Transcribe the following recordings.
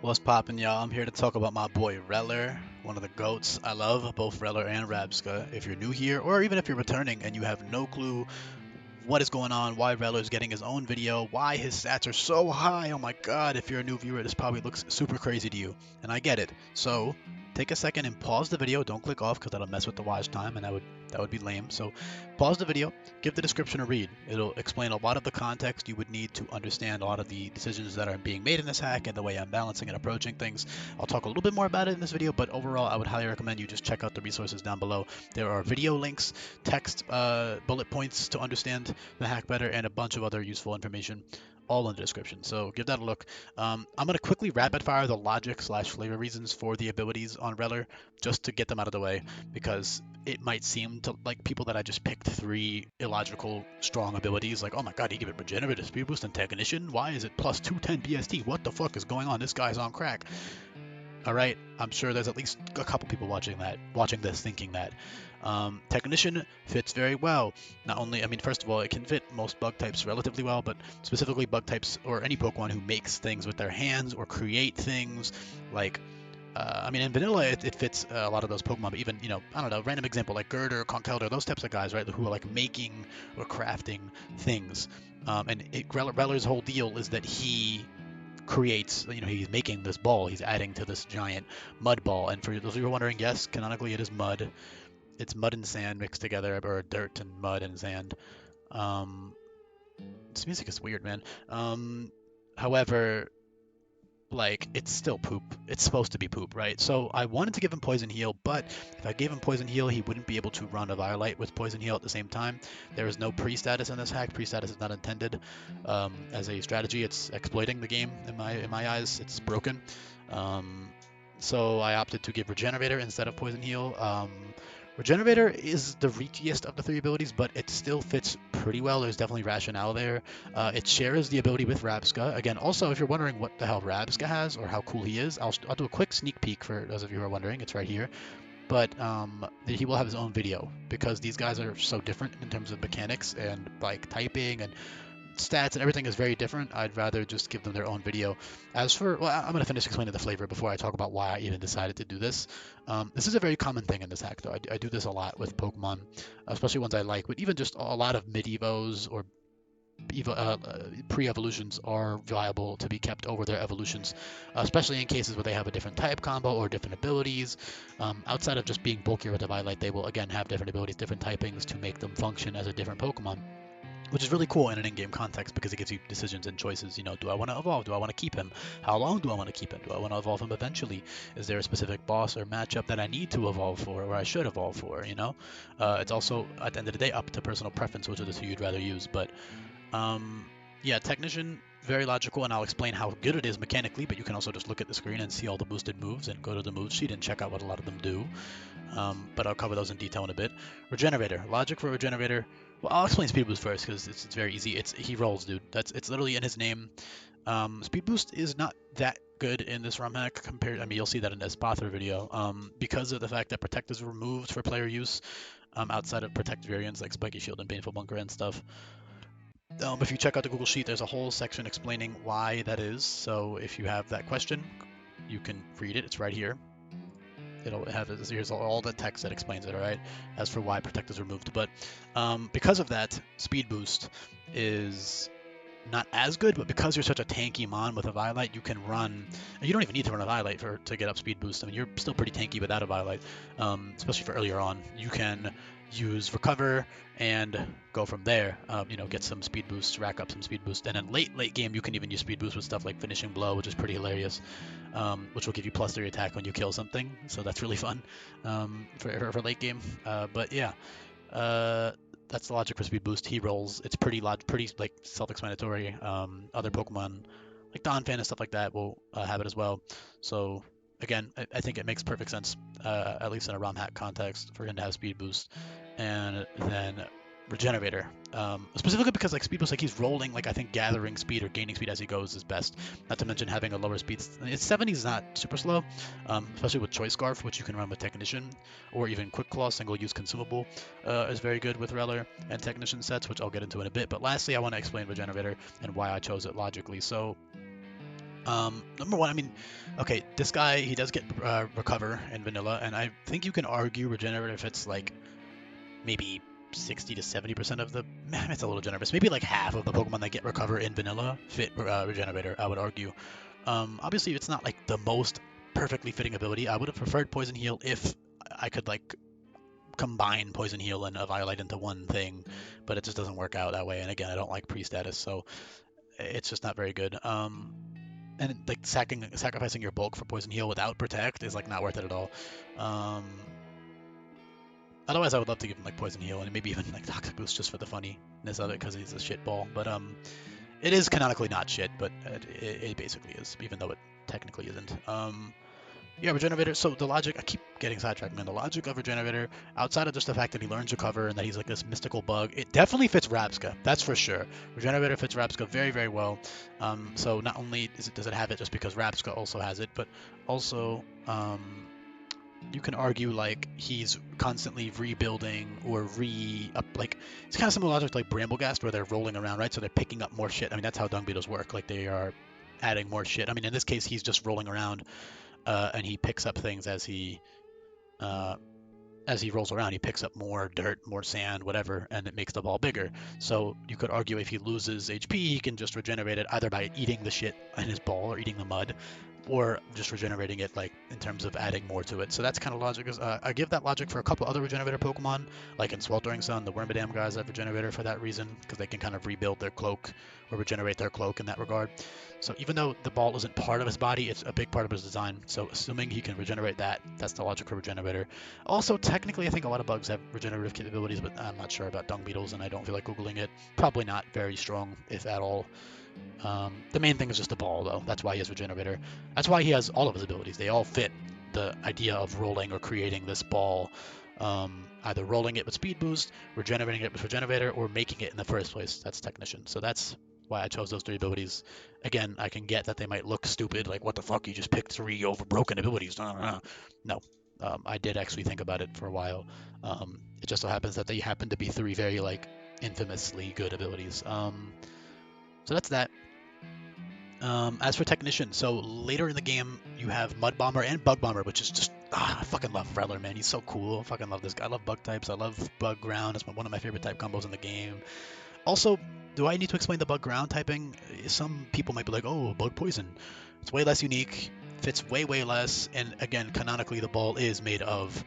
What's poppin', y'all? I'm here to talk about my boy Rellor, one of the GOATs. I love both Rellor and Rabska. If you're new here, or even if you're returning and you have no clue what is going on, why Rellor is getting his own video, why his stats are so high, oh my god, if you're a new viewer, this probably looks super crazy to you. And I get it. So, take a second and pause the video. Don't click off because that'll mess with the watch time and that would be lame. So, pause the video, give the description a read. It'll explain a lot of the context you would need to understand a lot of the decisions that are being made in this hack and the way I'm balancing and approaching things. I'll talk a little bit more about it in this video, but overall, I would highly recommend you just check out the resources down below. There are video links, text bullet points to understand the hack better, and a bunch of other useful information all in the description. So give that a look. I'm going to quickly rapid fire the logic / flavor reasons for the abilities on Rellor just to get them out of the way, because it might seem to like people that I just picked 3 illogical strong abilities, like, oh my god, he gave it regenerative, speed boost, and technician. Why is it plus 210 BST? What the fuck is going on? This guy's on crack. All right, I'm sure there's at least a couple people watching this thinking that. Technician fits very well. Not only, I mean, first of all, it can fit most bug types relatively well, but specifically bug types or any Pokemon who makes things with their hands or create things. Like, I mean, in vanilla, it fits a lot of those Pokemon, but even, I don't know, random example, like Girder, Conkeldurr, those types of guys, right, who are like making or crafting things. Rellor's whole deal is that he creates, he's making this ball, he's adding to this giant mud ball. And for those of you who are wondering, yes, canonically it is mud. It's mud and sand mixed together, or dirt and mud and sand. This music is weird, man. However, like, it's still poop. It's supposed to be poop, right? So I wanted to give him Poison Heal, but if I gave him Poison Heal, he wouldn't be able to run a Violite with Poison Heal at the same time. There is no pre-status in this hack. Pre-status is not intended as a strategy. It's exploiting the game in my eyes. It's broken. So I opted to give Regenerator instead of Poison Heal. Regenerator is the reachiest of the 3 abilities, but it still fits pretty well. There's definitely rationale there. It shares the ability with Rabska. Again, also, if you're wondering what the hell Rabska has or how cool he is, I'll do a quick sneak peek for those of you who are wondering. It's right here. But he will have his own video because these guys are so different in terms of mechanics and like typing and stats, and everything is very different. I'd rather just give them their own video. As for, well, I'm going to finish explaining the flavor before I talk about why I even decided to do this. This is a very common thing in this hack, though. I do this a lot with Pokemon, especially ones I like, but even just a lot of mid-evos or pre-evolutions are viable to be kept over their evolutions, especially in cases where they have a different type combo or different abilities. Outside of just being bulkier with a Violet, they will again have different abilities, different typings to make them function as a different Pokemon, which is really cool in an in-game context because it gives you decisions and choices. Do I want to evolve? Do I want to keep him? How long do I want to keep him? Do I want to evolve him eventually? Is there a specific boss or matchup that I need to evolve for, or I should evolve for? It's also, at the end of the day, up to personal preference, which is who you'd rather use. But yeah, Technician, very logical, and I'll explain how good it is mechanically, but you can also just look at the screen and see all the boosted moves and go to the move sheet and check out what a lot of them do. But I'll cover those in detail in a bit. Regenerator. Logic for Regenerator. Well, I'll explain Speed Boost first because it's very easy. He rolls, dude. It's literally in his name. Speed Boost is not that good in this ROM hack compared. I mean, you'll see that in this Bother video. Because of the fact that Protect is removed for player use, outside of Protect variants like Spiky Shield and Painful Bunker and stuff. If you check out the Google Sheet, there's a whole section explaining why that is. So if you have that question, you can read it. It's right here. Here's all the text that explains it, all right, as for why Protect is removed. But because of that, Speed Boost is not as good, but because you're such a tanky mon with a Violite, you can run, and you don't even need to run a Violite to get up Speed Boost. I mean, you're still pretty tanky without a Violite, especially for earlier on. You can use Recover and go from there, get some Speed Boosts, rack up some Speed Boost, and then late game you can even use Speed Boost with stuff like Finishing Blow, which is pretty hilarious, which will give you +3 attack when you kill something, so that's really fun for late game. But yeah, that's the logic for Speed Boost. He rolls. It's pretty like self-explanatory. Other Pokemon like Donphan and stuff like that will have it as well. So again, I think it makes perfect sense, at least in a ROM hack context, for him to have Speed Boost. And then Regenerator, specifically because like Speed Boost, like he's rolling, like I think gathering speed or gaining speed as he goes is best. Not to mention having a lower speed. Its 70 is not super slow, especially with Choice Scarf, which you can run with Technician, or even Quick Claw, single use consumable, is very good with Rellor and Technician sets, which I'll get into in a bit. But lastly, I want to explain Regenerator and why I chose it logically. So Number one, I mean, okay, this guy, he does get recover in vanilla, and I think you can argue regenerate if it's like maybe 60 to 70% of the, it's a little generous, maybe like half of the Pokemon that get recover in vanilla fit regenerator, I would argue. Obviously, it's not like the most perfectly fitting ability. I would have preferred Poison Heal if I could like combine Poison Heal and Violite into one thing, but it just doesn't work out that way. And again, I don't like pre-status, so it's just not very good. And like sacrificing your bulk for Poison Heal without Protect is like not worth it at all. Otherwise, I would love to give him like Poison Heal and maybe even like Toxic Boost just for the funniness of it because he's a shit ball. But it is canonically not shit, but it basically is, even though it technically isn't. Yeah, Regenerator. So the logic, I keep getting sidetracked, man. The logic of Regenerator, outside of just the fact that he learns Recover and that he's like this mystical bug, it definitely fits Rabsca. That's for sure. Regenerator fits Rabsca very, very well. So not only does it have it just because Rabsca also has it, but also you can argue like he's constantly rebuilding or like it's kind of similar logic to like Bramblegast where they're rolling around, right? So they're picking up more shit. I mean, that's how Dung Beetles work. Like they are adding more shit. I mean, in this case, he's just rolling around. And he picks up things as he rolls around. He picks up more dirt, more sand, whatever, and it makes the ball bigger. So you could argue if he loses HP, he can just regenerate it either by eating the shit in his ball or eating the mud, or just regenerating it like in terms of adding more to it. So that's kind of logic. I give that logic for a couple other regenerator Pokemon, like in Sweltering Sun, the Wormadam guys have regenerator for that reason, because they can kind of rebuild their cloak or regenerate their cloak in that regard. So even though the ball isn't part of his body, it's a big part of his design. So assuming he can regenerate that, that's the logic for regenerator. Also, technically, I think a lot of bugs have regenerative capabilities, but I'm not sure about Dung Beetles, and I don't feel like Googling it. Probably not very strong, if at all. The main thing is just the ball, though. That's why he has Regenerator. That's why he has all of his abilities. They all fit the idea of rolling or creating this ball, either rolling it with Speed Boost, regenerating it with Regenerator, or making it in the first place. That's Technician. So that's why I chose those three abilities. Again, I can get that they might look stupid, like, what the fuck, you just picked three over broken abilities. No. I did actually think about it for a while. It just so happens that they happen to be three very, like, infamously good abilities. So that's that. As for Technician, so later in the game, you have Mud Bomber and Bug Bomber, which is just, I fucking love Rellor, man. He's so cool. I fucking love this guy. I love bug types. I love Bug Ground. It's one of my favorite type combos in the game. Also, do I need to explain the Bug Ground typing? Some people might be like, oh, Bug Poison. It's way less unique, fits way, way less, and again, canonically, the ball is made of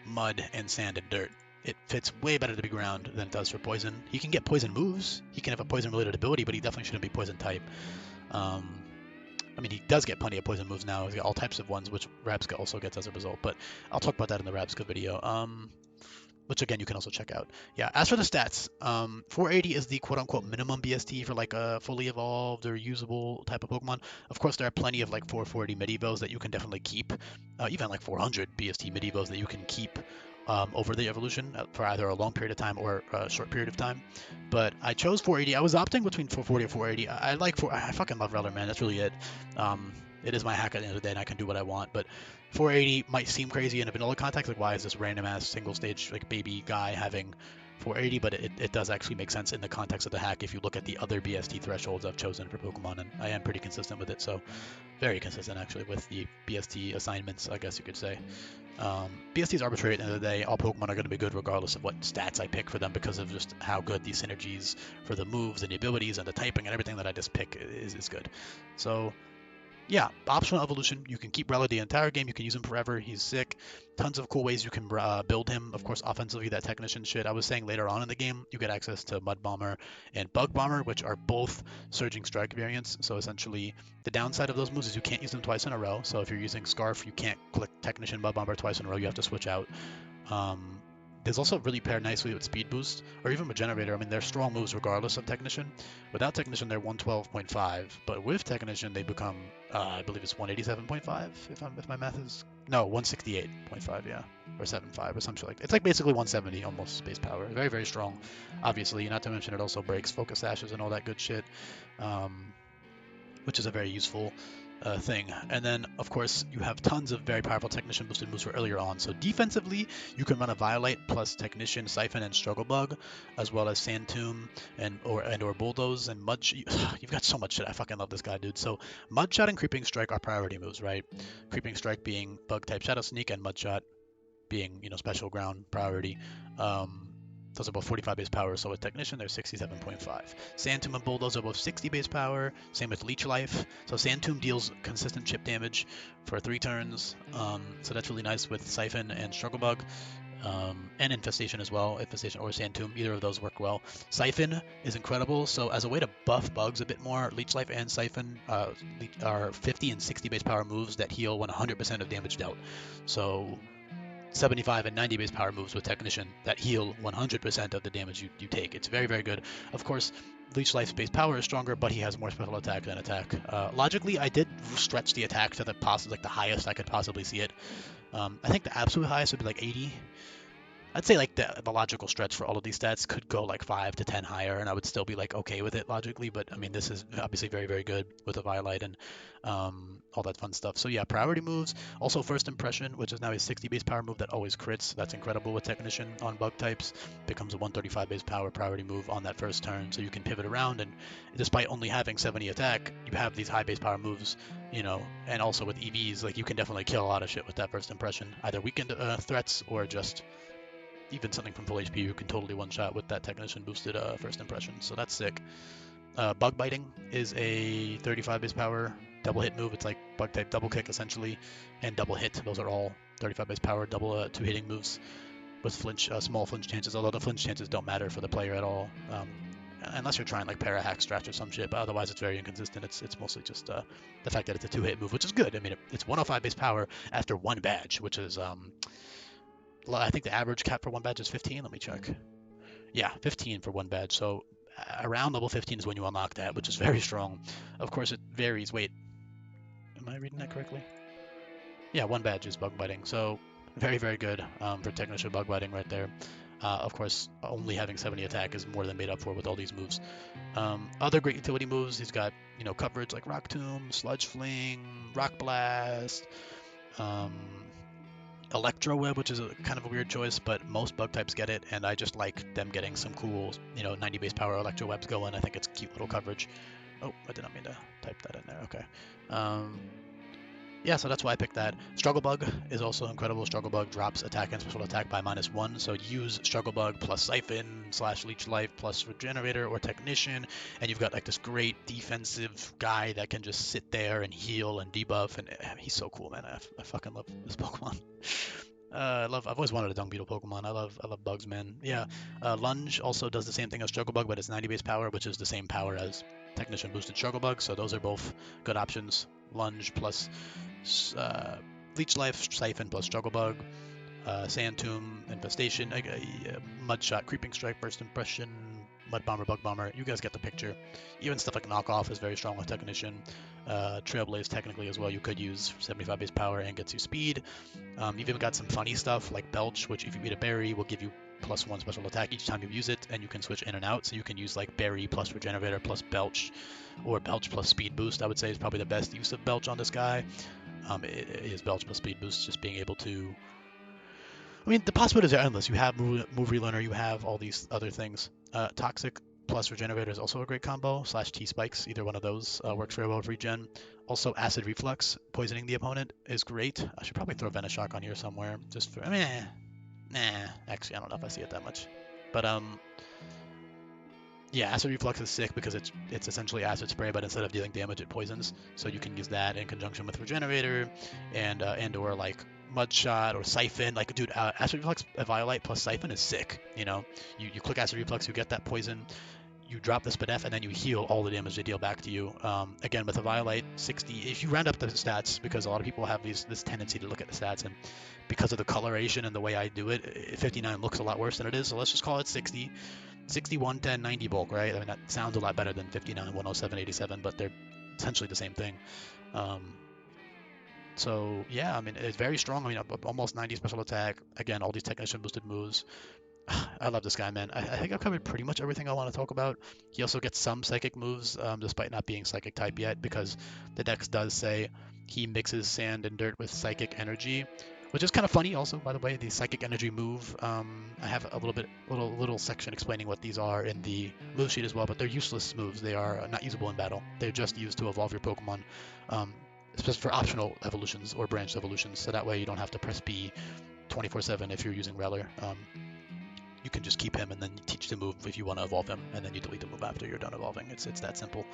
mud and sand and dirt. It fits way better to be ground than it does for poison. He can get poison moves. He can have a poison-related ability, but he definitely shouldn't be poison type. I mean, he does get plenty of poison moves now. He's got all types of ones, which Rabsca also gets as a result. But I'll talk about that in the Rabsca video, which, again, you can also check out. Yeah, as for the stats, 480 is the quote-unquote minimum BST for, like, a fully evolved or usable type of Pokemon. Of course, there are plenty of, like, 440 Medivos that you can definitely keep. Even, like, 400 BST Medivos that you can keep over the evolution for either a long period of time or a short period of time. But I chose 480. I was opting between 440 and 480. I fucking love Rellor, man. That's really it. It is my hack at the end of the day, and I can do what I want. But 480 might seem crazy in a vanilla context. Like, why is this random ass single stage like baby guy having 480? But it does actually make sense in the context of the hack if you look at the other BST thresholds I've chosen for Pokemon, and I am pretty consistent with it. So very consistent actually with the BST assignments, I guess you could say. BST is arbitrary at the end of the day. All Pokemon are going to be good regardless of what stats I pick for them because of just how good these synergies for the moves and the abilities and the typing and everything that I just pick is good. So yeah, optional evolution. You can keep Rellor the entire game. You can use him forever. He's sick. Tons of cool ways you can build him. Of course, offensively, that Technician shit. I was saying later on in the game, you get access to Mud Bomber and Bug Bomber, which are both Surging Strike variants. So essentially, the downside of those moves is you can't use them twice in a row. So if you're using Scarf, you can't click Technician Mud Bomber twice in a row. You have to switch out. There's also really paired nicely with Speed Boost, or even with Generator. I mean, they're strong moves regardless of Technician. Without Technician, they're 112.5, but with Technician, they become, I believe it's 187.5, if my math is... No, 168.5, yeah, or 75, or something like that. It's like basically 170, almost base power. Very, very strong, obviously, not to mention it also breaks Focus Sashes and all that good shit, which is a very useful thing. And then, of course, you have tons of very powerful Technician boosted moves for earlier on. So defensively, you can run a Violate plus Technician, Siphon, and Struggle Bug, as well as Sand Tomb and or Bulldoze and Mud. You've got so much shit. I fucking love this guy, dude. So Mudshot and Creeping Strike are priority moves, right? Creeping Strike being Bug type Shadow Sneak, and Mudshot being, special ground priority. Those are both 45 base power, so with Technician, they're 67.5. Sand Tomb and Bulldoze are both 60 base power, same with Leech Life. So Sand Tomb deals consistent chip damage for 3 turns, so that's really nice with Siphon and Struggle Bug. And Infestation as well. Infestation or Sand Tomb, either of those work well. Siphon is incredible, so as a way to buff bugs a bit more, Leech Life and Siphon are 50 and 60 base power moves that heal 100% of damage dealt. So 75 and 90 base power moves with Technician that heal 100% of the damage you take. It's very, very good. Of course, Leech Life's base power is stronger, but he has more special attack than attack. Logically, I did stretch the attack to the highest I could possibly see it. I think the absolute highest would be like 80. I'd say like the logical stretch for all of these stats could go like 5 to 10 higher, and I would still be like okay with it logically. But I mean, this is obviously very, very good with a Violite and all that fun stuff. So yeah, priority moves. Also First Impression, which is now a 60 base power move that always crits. That's incredible with Technician on bug types. Becomes a 135 base power priority move on that first turn, so you can pivot around. And despite only having 70 attack, you have these high base power moves. And also with EVs, like you can definitely kill a lot of shit with that First Impression, either weakened threats or just even something from full HP you can totally one-shot with that Technician boosted First Impression, so that's sick. Bug Biting is a 35 base power double hit move. It's like bug type double kick essentially, and double hit. Those are all 35 base power double two hitting moves with flinch, small flinch chances, although the flinch chances don't matter for the player at all. Unless you're trying like para hack stretch or some shit, but otherwise it's very inconsistent. It's mostly just the fact that it's a two-hit move, which is good. I mean, it's 105 base power after 1 badge, which is I think the average cap for 1 badge is 15. Let me check. Yeah, 15 for 1 badge. So around level 15 is when you unlock that, which is very strong. Of course, it varies. Wait, am I reading that correctly? Yeah, 1 badge is bug biting. So very, very good for Technician bug biting right there. Of course, only having 70 attack is more than made up for with all these moves. Other great utility moves, he's got coverage like Rock Tomb, Sludge Fling, Rock Blast, Electro Web, which is kind of a weird choice, but most bug types get it, and I just like them getting some cool, 90 base power Electro Webs going. I think it's cute little coverage. Oh, I did not mean to type that in there. Okay. Yeah, so that's why I picked that. Struggle Bug is also incredible. Struggle Bug drops attack and special attack by -1, so use Struggle Bug plus Siphon / Leech Life plus Regenerator or Technician, and you've got like this great defensive guy that can just sit there and heal and debuff, and he's so cool, man. I fucking love this Pokemon. I've always wanted a Dung Beetle Pokemon. I love bugs, man. Yeah. Lunge also does the same thing as Struggle Bug, but it's 90 base power, which is the same power as Technician boosted Struggle Bug, so those are both good options. Lunge plus Leech Life, Siphon plus Struggle Bug, Sand Tomb, Infestation, Mudshot, Creeping Strike, Burst Impression, Mud Bomber, Bug Bomber. You guys get the picture. Even stuff like Knockoff is very strong with Technician. Trailblaze technically as well. You could use 75 base power and gets you speed. You've even got some funny stuff like Belch, which if you eat a berry will give you +1 special attack each time you use it, and you can switch in and out. So you can use like Berry plus Regenerator plus Belch, or Belch plus Speed Boost. I would say is probably the best use of Belch on this guy. It is Belch plus Speed Boost, just being able to. I mean, the possibilities are endless. You have Move Relearner, you have all these other things. Toxic plus Regenerator is also a great combo. / T-Spikes, either one of those works very well with regen. Also, Acid Reflux, poisoning the opponent is great. I should probably throw Venoshock on here somewhere, just for. Actually, I don't know if I see it that much. But yeah, Acid Reflux is sick because it's essentially acid spray, but instead of dealing damage, it poisons. So you can use that in conjunction with Regenerator, and or like Mudshot or Siphon. Like, dude, Acid Reflux Violite plus Siphon is sick. You click Acid Reflux, you get that poison, you drop the Spadef, and then you heal all the damage they deal back to you. Again, with a Violite, 60. If you round up the stats, because a lot of people have this tendency to look at the stats, and because of the coloration and the way I do it, 59 looks a lot worse than it is. So let's just call it 60. 60, 110, 90 bulk, right? I mean, that sounds a lot better than 59, 107, 87, but they're essentially the same thing. So yeah, I mean, it's very strong. I mean, almost 90 special attack. Again, all these Technician boosted moves. I love this guy, man. I think I've covered pretty much everything I want to talk about. He also gets some psychic moves, despite not being psychic type yet, because the dex does say he mixes sand and dirt with psychic energy, which is kind of funny. Also, by the way, the psychic energy move. I have a little section explaining what these are in the move sheet as well, but they're useless moves. They are not usable in battle. They're just used to evolve your Pokemon, um, especially for optional evolutions or branched evolutions. So that way you don't have to press B 24/7 if you're using Rellor. You can just keep him and then you teach the move if you want to evolve him, and then you delete the move after you're done evolving. It's that simple.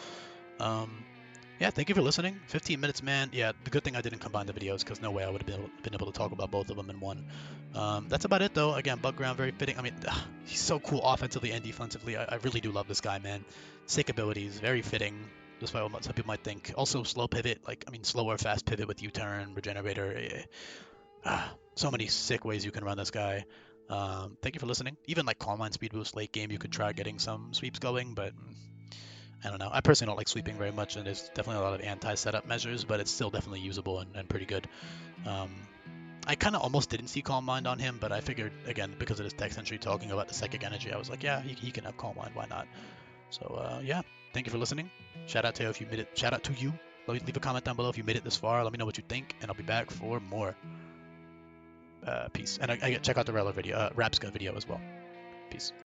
Yeah, thank you for listening. 15 minutes, man. Yeah, the good thing I didn't combine the videos because no way I would have been able to talk about both of them in one. That's about it, though. Again, Bug Ground, very fitting. I mean, he's so cool offensively and defensively. I really do love this guy, man. Sick abilities, very fitting, despite what some people might think. Also, slow pivot, slower, fast pivot with U-turn, regenerator. So many sick ways you can run this guy. Thank you for listening. Even like Calm Mind Speed Boost late game, you could try getting some sweeps going, but I don't know. I personally don't like sweeping very much, and there's definitely a lot of anti-setup measures, but it's still definitely usable and pretty good. Um, I kind of almost didn't see Calm Mind on him, but I figured, again, because of this text entry talking about the psychic energy, I was like, yeah, he can have Calm Mind, why not? So, yeah, thank you for listening. Shout out to you if you made it. Shout out to you. Leave a comment down below if you made it this far. Let me know what you think, and I'll be back for more. Peace. And I check out the Rellor video, Rapska video as well. Peace.